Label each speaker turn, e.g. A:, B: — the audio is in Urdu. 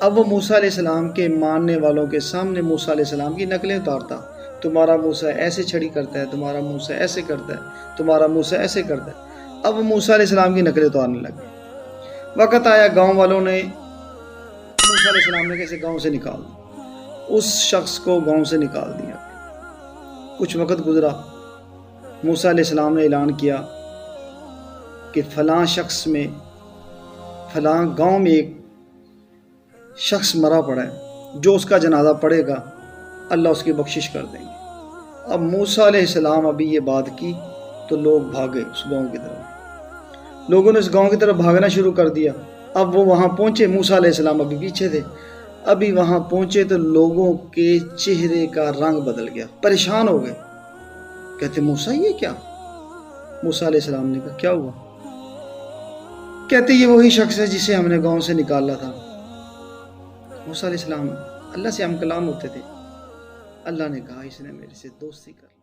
A: اب وہ موسیٰ علیہ السلام کے ماننے والوں کے سامنے موسیٰ علیہ السلام کی نقلیں اتارتا، تمہارا موسیٰ ایسے چھڑی کرتا ہے، تمہارا موسیٰ ایسے کرتا ہے، تمہارا موسیٰ ایسے کرتا ہے۔ اب وہ موسیٰ علیہ السلام کی نقلیں اتارنے لگے۔ وقت آیا گاؤں والوں نے موسیٰ علیہ السلام نے کیسے گاؤں سے نکال دیا، اس شخص کو گاؤں سے نکال دیا۔ کچھ وقت گزرا، موسیٰ علیہ السلام نے اعلان کیا کہ فلاں شخص میں فلاں گاؤں میں ایک شخص مرا پڑا ہے، جو اس کا جنازہ پڑے گا اللہ اس کی بخشش کر دیں گے۔ اب موسیٰ علیہ السلام ابھی یہ بات کی تو لوگ بھاگے اس گاؤں کی طرف، لوگوں نے اس گاؤں کی طرف بھاگنا شروع کر دیا۔ اب وہ وہاں پہنچے، موسیٰ علیہ السلام ابھی پیچھے تھے، ابھی وہاں پہنچے تو لوگوں کے چہرے کا رنگ بدل گیا، پریشان ہو گئے، کہتے موسیٰ یہ کیا؟ موسیٰ علیہ السلام نے کہا کیا ہوا؟ کہتے یہ وہی شخص ہے جسے ہم نے گاؤں سے نکالا تھا۔ موسیٰ علیہ السلام اللہ سے ہم کلام ہوتے تھے، اللہ نے کہا اس نے میرے سے دوستی کر لی۔